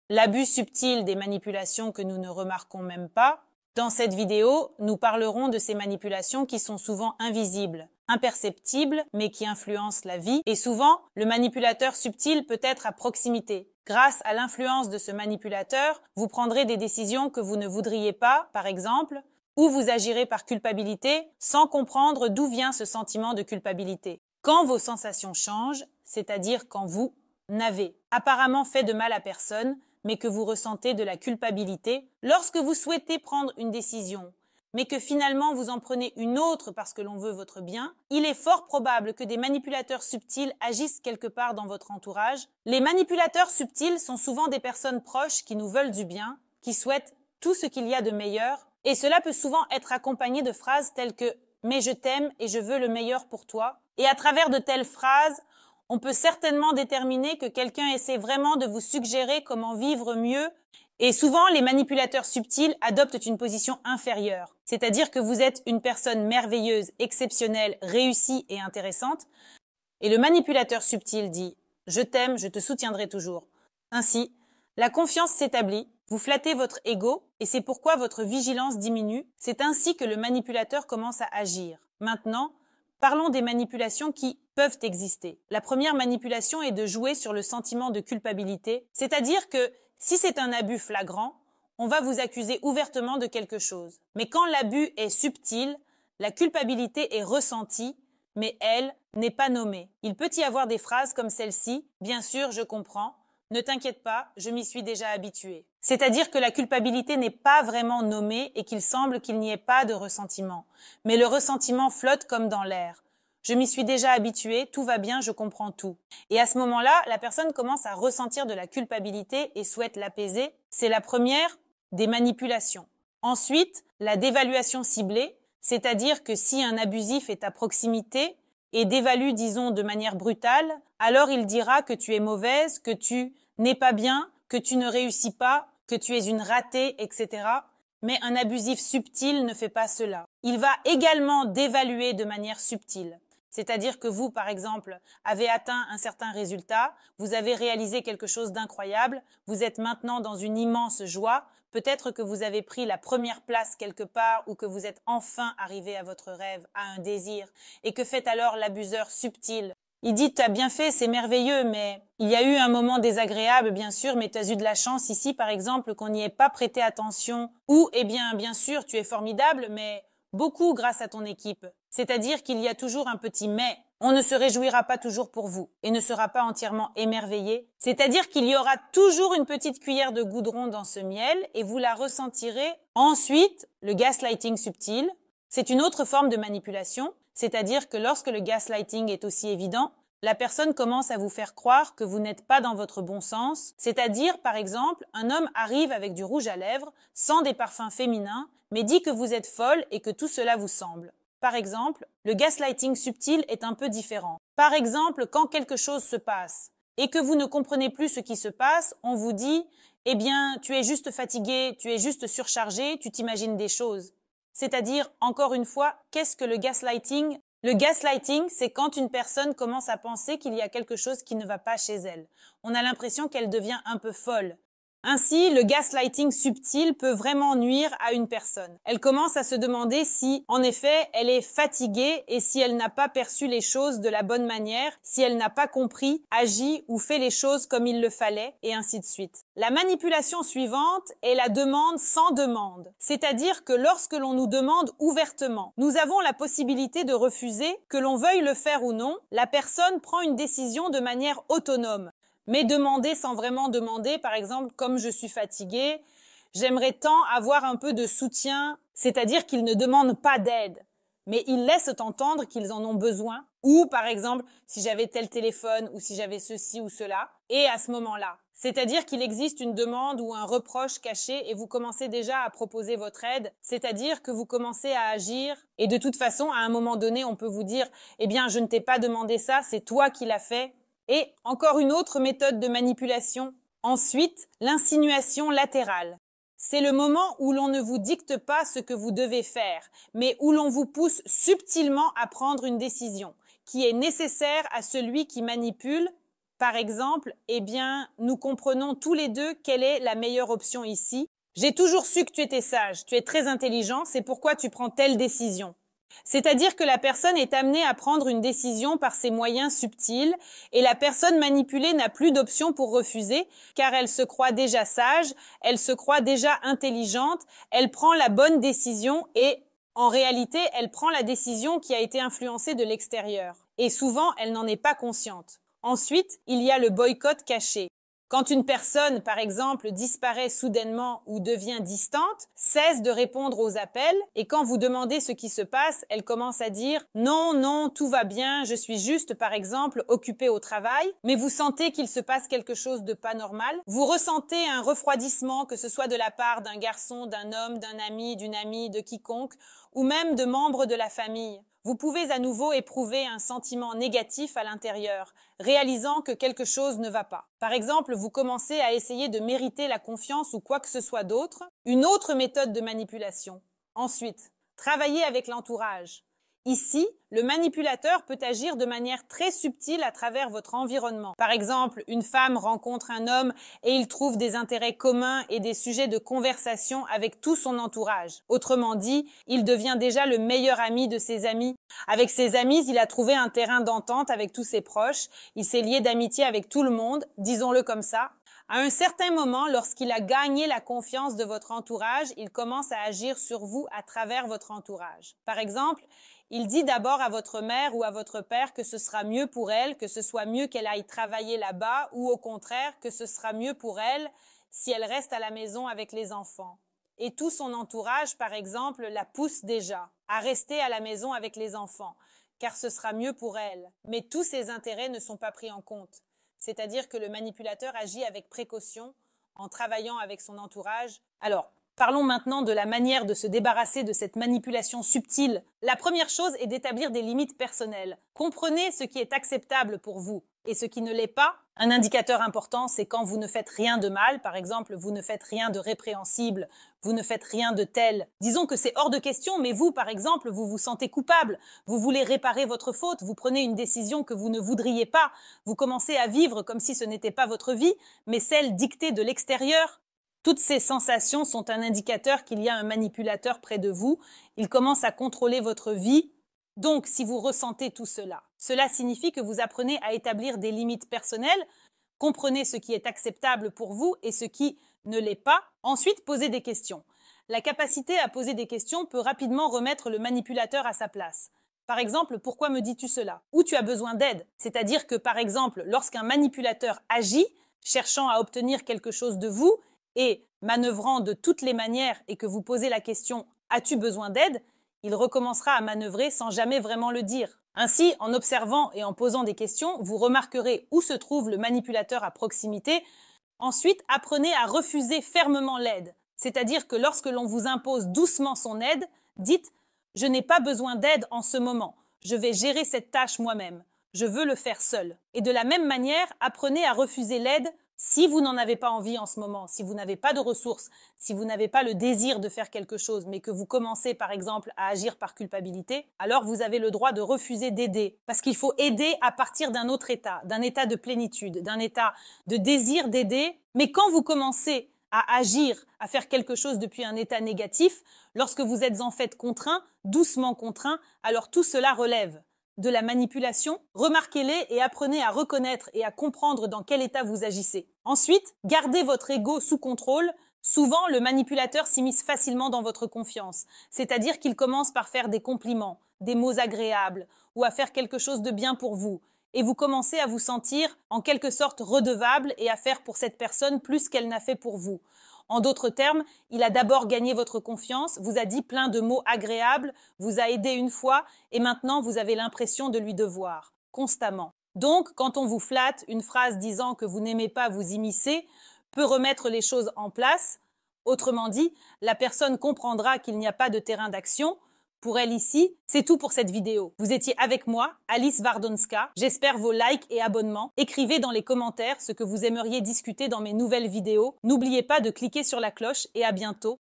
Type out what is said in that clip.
l'abus subtil des manipulations que nous ne remarquons même pas. Dans cette vidéo, nous parlerons de ces manipulations qui sont souvent invisibles, imperceptibles, mais qui influencent la vie. Et souvent, le manipulateur subtil peut être à proximité. Grâce à l'influence de ce manipulateur, vous prendrez des décisions que vous ne voudriez pas, par exemple, ou vous agirez par culpabilité sans comprendre d'où vient ce sentiment de culpabilité. Quand vos sensations changent, c'est-à-dire quand vous n'avez apparemment fait de mal à personne, mais que vous ressentez de la culpabilité, lorsque vous souhaitez prendre une décision, mais que finalement vous en prenez une autre parce que l'on veut votre bien, il est fort probable que des manipulateurs subtils agissent quelque part dans votre entourage. Les manipulateurs subtils sont souvent des personnes proches qui nous veulent du bien, qui souhaitent tout ce qu'il y a de meilleur, et cela peut souvent être accompagné de phrases telles que « mais je t'aime et je veux le meilleur pour toi ». Et à travers de telles phrases, on peut certainement déterminer que quelqu'un essaie vraiment de vous suggérer comment vivre mieux. Et souvent, les manipulateurs subtils adoptent une position inférieure, c'est-à-dire que vous êtes une personne merveilleuse, exceptionnelle, réussie et intéressante. Et le manipulateur subtil dit « Je t'aime, je te soutiendrai toujours ». Ainsi, la confiance s'établit, vous flattez votre ego et c'est pourquoi votre vigilance diminue. C'est ainsi que le manipulateur commence à agir. Maintenant, parlons des manipulations qui peuvent exister. La première manipulation est de jouer sur le sentiment de culpabilité, c'est-à-dire que si c'est un abus flagrant, on va vous accuser ouvertement de quelque chose. Mais quand l'abus est subtil, la culpabilité est ressentie, mais elle n'est pas nommée. Il peut y avoir des phrases comme celle-ci, « Bien sûr, je comprends »,« Ne t'inquiète pas, je m'y suis déjà habitué ». C'est-à-dire que la culpabilité n'est pas vraiment nommée et qu'il semble qu'il n'y ait pas de ressentiment. Mais le ressentiment flotte comme dans l'air. Je m'y suis déjà habitué, tout va bien, je comprends tout. Et à ce moment-là, la personne commence à ressentir de la culpabilité et souhaite l'apaiser. C'est la première des manipulations. Ensuite, la dévaluation ciblée, c'est-à-dire que si un abusif est à proximité et dévalue, disons, de manière brutale, alors il dira que tu es mauvaise, que tu n'es pas bien, que tu ne réussis pas, que tu es une ratée, etc. Mais un abusif subtil ne fait pas cela. Il va également dévaluer de manière subtile. C'est-à-dire que vous, par exemple, avez atteint un certain résultat, vous avez réalisé quelque chose d'incroyable, vous êtes maintenant dans une immense joie, peut-être que vous avez pris la première place quelque part ou que vous êtes enfin arrivé à votre rêve, à un désir, et que fait alors l'abuseur subtil? Il dit « tu as bien fait, c'est merveilleux, mais il y a eu un moment désagréable, bien sûr, mais tu as eu de la chance ici, par exemple, qu'on n'y ait pas prêté attention. Ou, eh bien sûr, tu es formidable, mais beaucoup grâce à ton équipe. » C'est-à-dire qu'il y a toujours un petit « mais ». On ne se réjouira pas toujours pour vous et ne sera pas entièrement émerveillé. C'est-à-dire qu'il y aura toujours une petite cuillère de goudron dans ce miel et vous la ressentirez. Ensuite, le gaslighting subtil, c'est une autre forme de manipulation. C'est-à-dire que lorsque le gaslighting est aussi évident, la personne commence à vous faire croire que vous n'êtes pas dans votre bon sens. C'est-à-dire, par exemple, un homme arrive avec du rouge à lèvres, sans des parfums féminins, mais dit que vous êtes folle et que tout cela vous semble. Par exemple, le gaslighting subtil est un peu différent. Par exemple, quand quelque chose se passe et que vous ne comprenez plus ce qui se passe, on vous dit « Eh bien, tu es juste fatigué, tu es juste surchargé, tu t'imagines des choses ». C'est-à-dire, encore une fois, qu'est-ce que le gaslighting? Le gaslighting, c'est quand une personne commence à penser qu'il y a quelque chose qui ne va pas chez elle. On a l'impression qu'elle devient un peu folle. Ainsi, le gaslighting subtil peut vraiment nuire à une personne. Elle commence à se demander si, en effet, elle est fatiguée et si elle n'a pas perçu les choses de la bonne manière, si elle n'a pas compris, agi ou fait les choses comme il le fallait, et ainsi de suite. La manipulation suivante est la demande sans demande. C'est-à-dire que lorsque l'on nous demande ouvertement, nous avons la possibilité de refuser, que l'on veuille le faire ou non, la personne prend une décision de manière autonome. Mais demander sans vraiment demander, par exemple, comme je suis fatiguée, j'aimerais tant avoir un peu de soutien, c'est-à-dire qu'ils ne demandent pas d'aide, mais ils laissent entendre qu'ils en ont besoin, ou par exemple, si j'avais tel téléphone, ou si j'avais ceci ou cela, et à ce moment-là. C'est-à-dire qu'il existe une demande ou un reproche caché et vous commencez déjà à proposer votre aide, c'est-à-dire que vous commencez à agir, et de toute façon, à un moment donné, on peut vous dire « Eh bien, je ne t'ai pas demandé ça, c'est toi qui l'as fait ». Et encore une autre méthode de manipulation. Ensuite, l'insinuation latérale. C'est le moment où l'on ne vous dicte pas ce que vous devez faire, mais où l'on vous pousse subtilement à prendre une décision, qui est nécessaire à celui qui manipule, Par exemple, eh bien, nous comprenons tous les deux quelle est la meilleure option ici. J'ai toujours su que tu étais sage, tu es très intelligent, c'est pourquoi tu prends telle décision. C'est-à-dire que la personne est amenée à prendre une décision par ses moyens subtils et la personne manipulée n'a plus d'option pour refuser car elle se croit déjà sage, elle se croit déjà intelligente, elle prend la bonne décision et en réalité, elle prend la décision qui a été influencée de l'extérieur. Et souvent, elle n'en est pas consciente. Ensuite, il y a le boycott caché. Quand une personne, par exemple, disparaît soudainement ou devient distante, cesse de répondre aux appels et quand vous demandez ce qui se passe, elle commence à dire « Non, non, tout va bien, je suis juste, par exemple, occupée au travail », mais vous sentez qu'il se passe quelque chose de pas normal. Vous ressentez un refroidissement, que ce soit de la part d'un garçon, d'un homme, d'un ami, d'une amie, de quiconque, ou même de membres de la famille. Vous pouvez à nouveau éprouver un sentiment négatif à l'intérieur, réalisant que quelque chose ne va pas. Par exemple, vous commencez à essayer de mériter la confiance ou quoi que ce soit d'autre, une autre méthode de manipulation. Ensuite, travailler avec l'entourage. Ici, le manipulateur peut agir de manière très subtile à travers votre environnement. Par exemple, une femme rencontre un homme et il trouve des intérêts communs et des sujets de conversation avec tout son entourage. Autrement dit, il devient déjà le meilleur ami de ses amis. Avec ses amis, il a trouvé un terrain d'entente avec tous ses proches. Il s'est lié d'amitié avec tout le monde, disons-le comme ça. À un certain moment, lorsqu'il a gagné la confiance de votre entourage, il commence à agir sur vous à travers votre entourage. Par exemple, il dit d'abord à votre mère ou à votre père que ce sera mieux pour elle, que ce soit mieux qu'elle aille travailler là-bas, ou au contraire, que ce sera mieux pour elle si elle reste à la maison avec les enfants. Et tout son entourage, par exemple, la pousse déjà à rester à la maison avec les enfants, car ce sera mieux pour elle. Mais tous ses intérêts ne sont pas pris en compte. C'est-à-dire que le manipulateur agit avec précaution, en travaillant avec son entourage. Alors, parlons maintenant de la manière de se débarrasser de cette manipulation subtile. La première chose est d'établir des limites personnelles. Comprenez ce qui est acceptable pour vous et ce qui ne l'est pas. Un indicateur important, c'est quand vous ne faites rien de mal, par exemple, vous ne faites rien de répréhensible, vous ne faites rien de tel. Disons que c'est hors de question, mais vous, par exemple, vous vous sentez coupable, vous voulez réparer votre faute, vous prenez une décision que vous ne voudriez pas, vous commencez à vivre comme si ce n'était pas votre vie, mais celle dictée de l'extérieur. Toutes ces sensations sont un indicateur qu'il y a un manipulateur près de vous. Il commence à contrôler votre vie. Donc, si vous ressentez tout cela, cela signifie que vous apprenez à établir des limites personnelles, comprenez ce qui est acceptable pour vous et ce qui ne l'est pas. Ensuite, posez des questions. La capacité à poser des questions peut rapidement remettre le manipulateur à sa place. Par exemple, pourquoi me dis-tu cela? Ou tu as besoin d'aide. C'est-à-dire que, par exemple, lorsqu'un manipulateur agit, cherchant à obtenir quelque chose de vous, et manœuvrant de toutes les manières et que vous posez la question « As-tu besoin d'aide ?», il recommencera à manœuvrer sans jamais vraiment le dire. Ainsi, en observant et en posant des questions, vous remarquerez où se trouve le manipulateur à proximité. Ensuite, apprenez à refuser fermement l'aide. C'est-à-dire que lorsque l'on vous impose doucement son aide, dites « Je n'ai pas besoin d'aide en ce moment. Je vais gérer cette tâche moi-même. Je veux le faire seul. » Et de la même manière, apprenez à refuser l'aide si vous n'en avez pas envie en ce moment, si vous n'avez pas de ressources, si vous n'avez pas le désir de faire quelque chose, mais que vous commencez par exemple à agir par culpabilité, alors vous avez le droit de refuser d'aider. Parce qu'il faut aider à partir d'un autre état, d'un état de plénitude, d'un état de désir d'aider. Mais quand vous commencez à agir, à faire quelque chose depuis un état négatif, lorsque vous êtes en fait contraint, doucement contraint, alors tout cela relève de la manipulation, remarquez-les et apprenez à reconnaître et à comprendre dans quel état vous agissez. Ensuite, gardez votre ego sous contrôle. Souvent, le manipulateur s'immisce facilement dans votre confiance, c'est-à-dire qu'il commence par faire des compliments, des mots agréables ou à faire quelque chose de bien pour vous. Et vous commencez à vous sentir en quelque sorte redevable et à faire pour cette personne plus qu'elle n'a fait pour vous. En d'autres termes, il a d'abord gagné votre confiance, vous a dit plein de mots agréables, vous a aidé une fois et maintenant vous avez l'impression de lui devoir, constamment. Donc, quand on vous flatte, une phrase disant que vous n'aimez pas vous immiscer peut remettre les choses en place. Autrement dit, la personne comprendra qu'il n'y a pas de terrain d'action. Pour elle ici, c'est tout pour cette vidéo. Vous étiez avec moi, Alice Wardonska. J'espère vos likes et abonnements. Écrivez dans les commentaires ce que vous aimeriez discuter dans mes nouvelles vidéos. N'oubliez pas de cliquer sur la cloche et à bientôt.